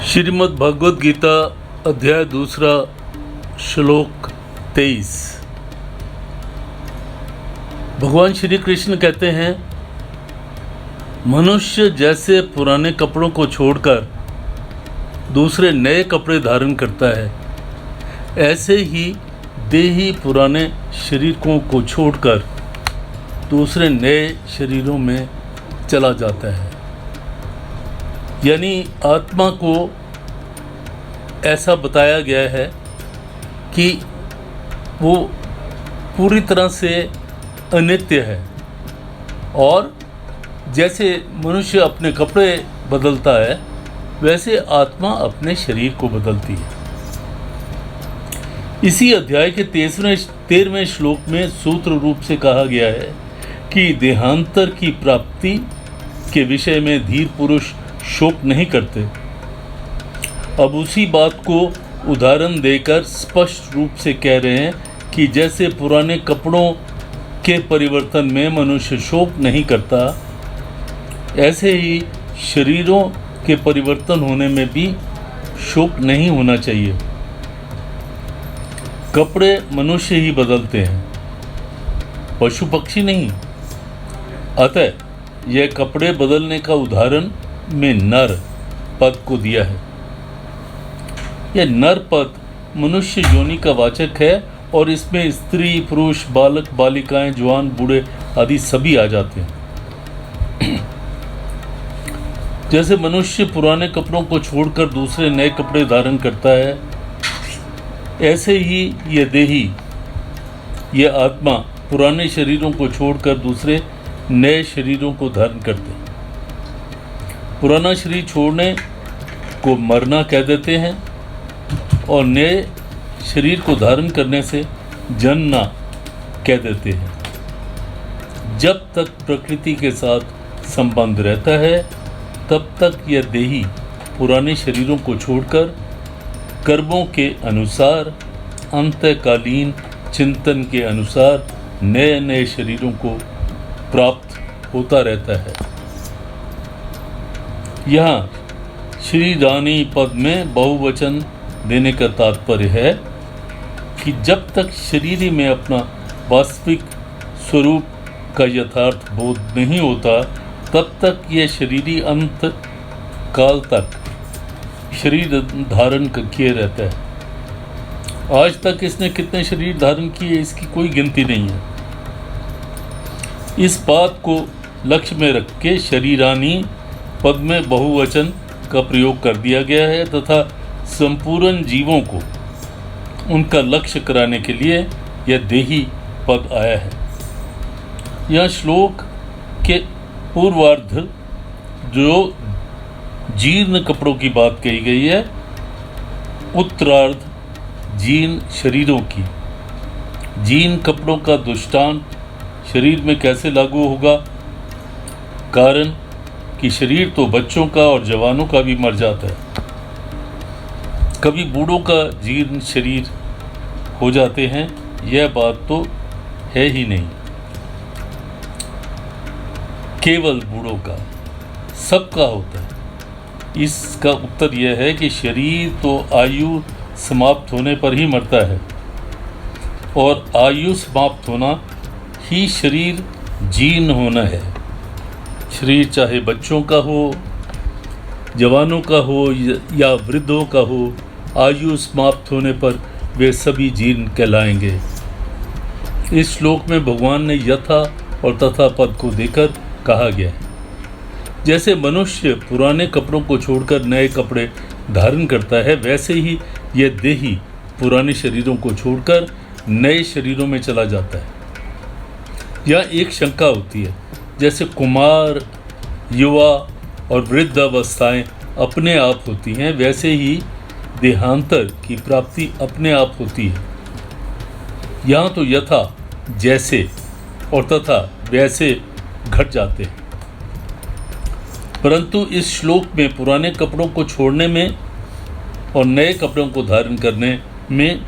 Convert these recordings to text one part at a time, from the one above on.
श्रीमद् भगवद गीता अध्याय 2 श्लोक 23। भगवान श्री कृष्ण कहते हैं, मनुष्य जैसे पुराने कपड़ों को छोड़कर दूसरे नए कपड़े धारण करता है, ऐसे ही देही पुराने शरीरों को छोड़कर दूसरे नए शरीरों में चला जाता है। यानी आत्मा को ऐसा बताया गया है कि वो पूरी तरह से अनित्य है, और जैसे मनुष्य अपने कपड़े बदलता है वैसे आत्मा अपने शरीर को बदलती है। इसी अध्याय के 13वें श्लोक में सूत्र रूप से कहा गया है कि देहांतर की प्राप्ति के विषय में धीर पुरुष शोक नहीं करते। अब उसी बात को उदाहरण देकर स्पष्ट रूप से कह रहे हैं कि जैसे पुराने कपड़ों के परिवर्तन में मनुष्य शोक नहीं करता, ऐसे ही शरीरों के परिवर्तन होने में भी शोक नहीं होना चाहिए। कपड़े मनुष्य ही बदलते हैं, पशु पक्षी नहीं। अतः यह कपड़े बदलने का उदाहरण में नर पद को दिया है। यह नर पद मनुष्य योनि का वाचक है और इसमें स्त्री, पुरुष, बालक, बालिकाएं, जवान, बूढ़े आदि सभी आ जाते हैं। जैसे मनुष्य पुराने कपड़ों को छोड़कर दूसरे नए कपड़े धारण करता है, ऐसे ही यह देही, यह आत्मा पुराने शरीरों को छोड़कर दूसरे नए शरीरों को धारण करते हैं। पुराना शरीर छोड़ने को मरना कह देते हैं और नए शरीर को धारण करने से जन्मना कह देते हैं। जब तक प्रकृति के साथ संबंध रहता है, तब तक यह देही पुराने शरीरों को छोड़कर कर्मों के अनुसार, अंतकालीन चिंतन के अनुसार नए नए शरीरों को प्राप्त होता रहता है। यहाँ श्री रानी पद में बहुवचन देने का तात्पर्य है कि जब तक शरीर में अपना वास्तविक स्वरूप का यथार्थ बोध नहीं होता, तब तक यह शरीरी अंत काल तक शरीर धारण किए रहता है। आज तक इसने कितने शरीर धारण किए, इसकी कोई गिनती नहीं है। इस बात को लक्ष्य में रख के शरीरानी पद में बहुवचन का प्रयोग कर दिया गया है तथा संपूर्ण जीवों को उनका लक्ष्य कराने के लिए यह देही पद आया है। यह श्लोक के पूर्वार्ध जो जीर्ण कपड़ों की बात कही गई है, उत्तरार्ध जीर्ण शरीरों की। जीर्ण कपड़ों का दृष्टांत शरीर में कैसे लागू होगा? कारण कि शरीर तो बच्चों का और जवानों का भी मर जाता है। कभी बूढ़ों का जीर्ण शरीर हो जाते हैं, यह बात तो है ही नहीं। केवल बूढ़ों का, सबका होता है। इसका उत्तर यह है कि शरीर तो आयु समाप्त होने पर ही मरता है, और आयु समाप्त होना ही शरीर जीर्ण होना है। शरीर चाहे बच्चों का हो, जवानों का हो या वृद्धों का हो, आयु समाप्त होने पर वे सभी जीर्ण कहलाएंगे। इस श्लोक में भगवान ने यथा और तथा पद को देकर कहा गया है। जैसे मनुष्य पुराने कपड़ों को छोड़कर नए कपड़े धारण करता है, वैसे ही यह देही पुराने शरीरों को छोड़कर नए शरीरों में चला जाता है। यह एक शंका होती है, जैसे कुमार, युवा और वृद्ध अवस्थाएं अपने आप होती हैं, वैसे ही देहांतर की प्राप्ति अपने आप होती है। यहाँ तो यथा जैसे और तथा वैसे घट जाते हैं, परंतु इस श्लोक में पुराने कपड़ों को छोड़ने में और नए कपड़ों को धारण करने में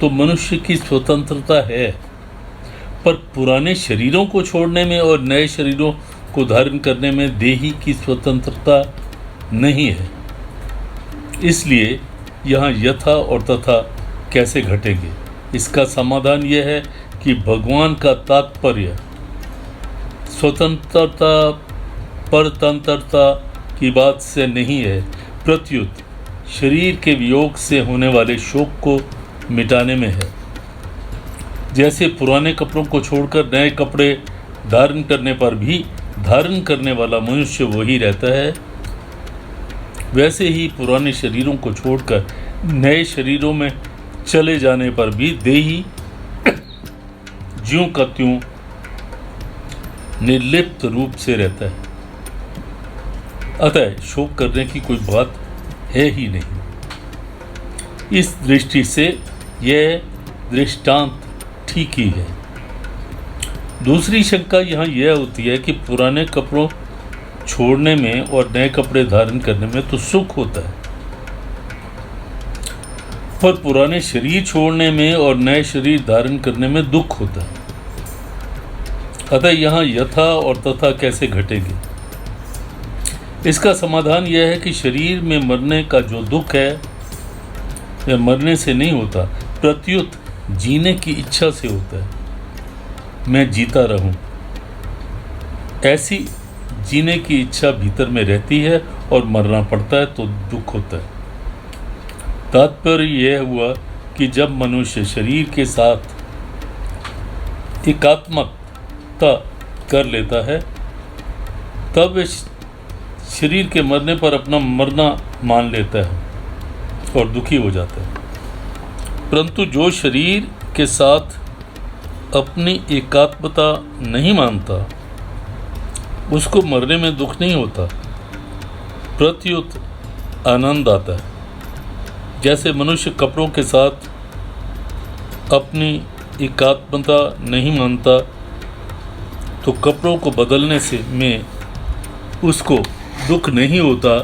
तो मनुष्य की स्वतंत्रता है, पर पुराने शरीरों को छोड़ने में और नए शरीरों को धारण करने में देही की स्वतंत्रता नहीं है। इसलिए यहाँ यथा और तथा कैसे घटेंगे? इसका समाधान यह है कि भगवान का तात्पर्य स्वतंत्रता परतंत्रता की बात से नहीं है, प्रत्युत शरीर के वियोग से होने वाले शोक को मिटाने में है। जैसे पुराने कपड़ों को छोड़कर नए कपड़े धारण करने पर भी धारण करने वाला मनुष्य वही रहता है, वैसे ही पुराने शरीरों को छोड़कर नए शरीरों में चले जाने पर भी देही ज्यों का त्यों निर्लिप्त रूप से रहता है। अतः शोक करने की कोई बात है ही नहीं। इस दृष्टि से यह दृष्टांत ठीक ही है। दूसरी शंका यहाँ यह होती है कि पुराने कपड़ों छोड़ने में और नए कपड़े धारण करने में तो सुख होता है, पर पुराने शरीर छोड़ने में और नए शरीर धारण करने में दुख होता है। अतः यहाँ यथा और तथा कैसे घटेंगे? इसका समाधान यह है कि शरीर में मरने का जो दुख है वह मरने से नहीं होता, प्रत्युत जीने की इच्छा से होता है। मैं जीता रहूं, ऐसी जीने की इच्छा भीतर में रहती है और मरना पड़ता है तो दुख होता है। तात्पर्य यह हुआ कि जब मनुष्य शरीर के साथ एकात्मकता कर लेता है तब वह शरीर के मरने पर अपना मरना मान लेता है और दुखी हो जाता है। परंतु जो शरीर के साथ अपनी एकात्मता नहीं मानता उसको मरने में दुख नहीं होता, प्रत्युत आनंद आता है। जैसे मनुष्य कपड़ों के साथ अपनी एकात्मता नहीं मानता तो कपड़ों को बदलने से में उसको दुख नहीं होता,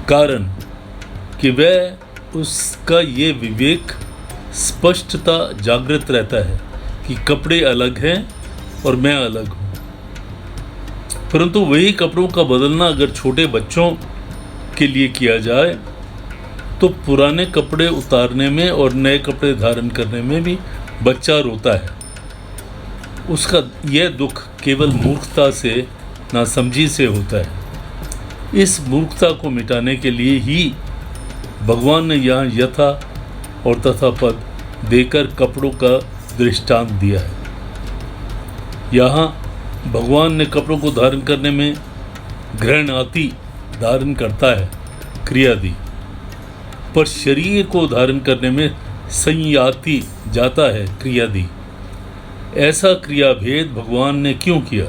कारण कि वह उसका ये विवेक स्पष्टता जागृत रहता है कि कपड़े अलग हैं और मैं अलग हूँ। परंतु वही कपड़ों का बदलना अगर छोटे बच्चों के लिए किया जाए तो पुराने कपड़े उतारने में और नए कपड़े धारण करने में भी बच्चा रोता है। उसका यह दुख केवल मूर्खता से, नासमझी से होता है। इस मूर्खता को मिटाने के लिए ही भगवान ने यहाँ यथा और तथा पद देकर कपड़ों का दृष्टांत दिया है। यहाँ भगवान ने कपड़ों को धारण करने में घृणाति धारण करता है क्रिया दी, पर शरीर को धारण करने में संयाति जाता है क्रिया दी। ऐसा क्रिया भेद भगवान ने क्यों किया?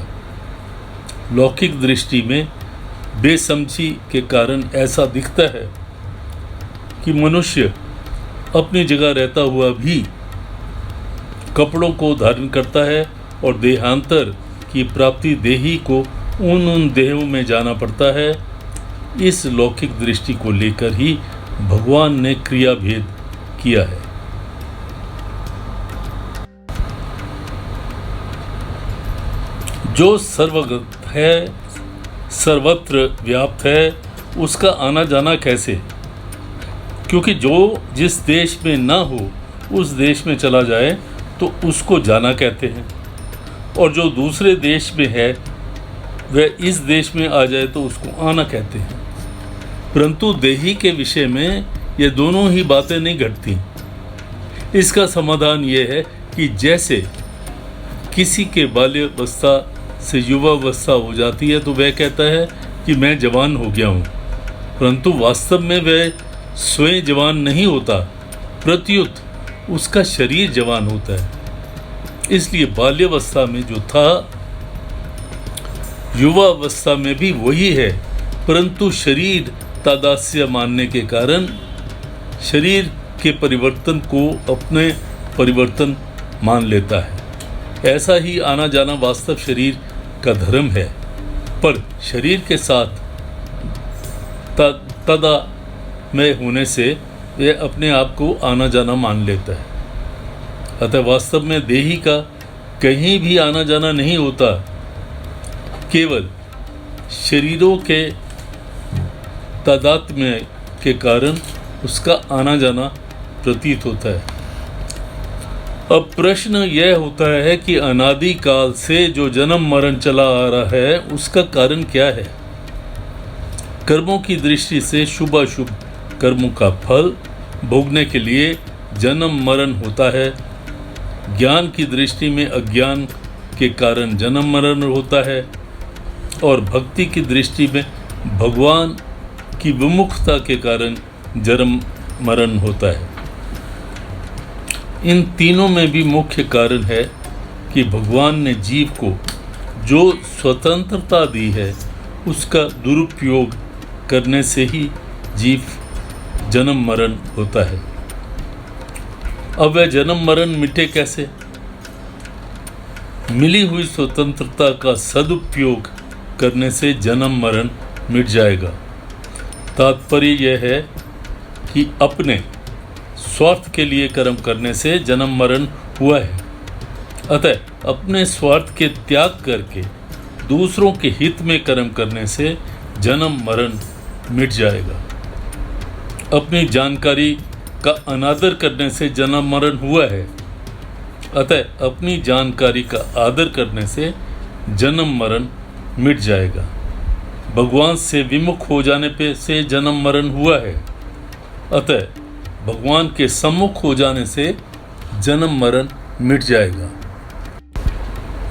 लौकिक दृष्टि में बेसमझी के कारण ऐसा दिखता है कि मनुष्य अपनी जगह रहता हुआ भी कपड़ों को धारण करता है और देहांतर की प्राप्ति देही को उन देहों में जाना पड़ता है। इस लौकिक दृष्टि को लेकर ही भगवान ने क्रिया भेद किया है। जो सर्वगत है, सर्वत्र व्याप्त है, उसका आना जाना कैसे? क्योंकि जो जिस देश में ना हो उस देश में चला जाए तो उसको जाना कहते हैं, और जो दूसरे देश में है वह इस देश में आ जाए तो उसको आना कहते हैं। परंतु देही के विषय में ये दोनों ही बातें नहीं घटती। इसका समाधान ये है कि जैसे किसी के बाल्यावस्था से युवावस्था हो जाती है तो वह कहता है कि मैं जवान हो गया हूँ, परंतु वास्तव में वह स्वयं जवान नहीं होता, प्रत्युत उसका शरीर जवान होता है। इसलिए बाल्यावस्था में जो था युवावस्था में भी वही है, परंतु शरीर तादास्य मानने के कारण शरीर के परिवर्तन को अपने परिवर्तन मान लेता है। ऐसा ही आना जाना वास्तव शरीर का धर्म है, पर शरीर के साथ तदा में होने से वह अपने आप को आना जाना मान लेता है। अतः वास्तव में देही का कहीं भी आना जाना नहीं होता, केवल शरीरों के तादात्म्य के कारण उसका आना जाना प्रतीत होता है। अब प्रश्न यह होता है कि अनादि काल से जो जन्म मरण चला आ रहा है उसका कारण क्या है। कर्मों की दृष्टि से शुभ अशुभ कर्मों का फल भोगने के लिए जन्म मरण होता है। ज्ञान की दृष्टि में अज्ञान के कारण जन्म मरण होता है और भक्ति की दृष्टि में भगवान की विमुखता के कारण जन्म मरण होता है। इन तीनों में भी मुख्य कारण है कि भगवान ने जीव को जो स्वतंत्रता दी है उसका दुरुपयोग करने से ही जीव जन्म मरण होता है। अब वह जन्म मरण मिटे कैसे? मिली हुई स्वतंत्रता का सदुपयोग करने से जन्म मरण मिट जाएगा। तात्पर्य यह है कि अपने स्वार्थ के लिए कर्म करने से जन्म मरण हुआ है, अतः अपने स्वार्थ के त्याग करके दूसरों के हित में कर्म करने से जन्म मरण मिट जाएगा। अपनी जानकारी का अनादर करने से जन्म मरण हुआ है, अतः अपनी जानकारी का आदर करने से जन्म मरण मिट जाएगा। भगवान से विमुख हो जाने पे से जन्म मरण हुआ है, अतः भगवान के सम्मुख हो जाने से जन्म मरण मिट जाएगा।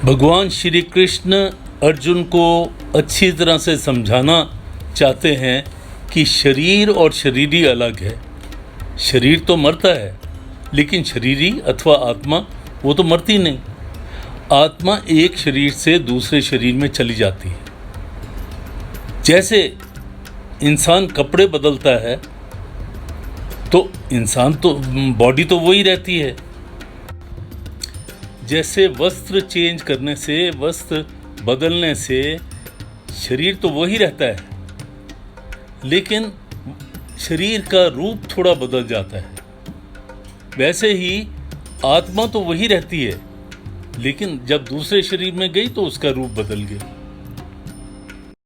भगवान श्री कृष्ण अर्जुन को अच्छी तरह से समझाना चाहते हैं कि शरीर और शरीरी अलग है। शरीर तो मरता है, लेकिन शरीरी अथवा आत्मा वो तो मरती नहीं। आत्मा एक शरीर से दूसरे शरीर में चली जाती है। जैसे इंसान कपड़े बदलता है तो इंसान तो बॉडी तो वही रहती है। जैसे वस्त्र चेंज करने से, वस्त्र बदलने से शरीर तो वही रहता है, लेकिन शरीर का रूप थोड़ा बदल जाता है। वैसे ही आत्मा तो वही रहती है, लेकिन जब दूसरे शरीर में गई तो उसका रूप बदल गया।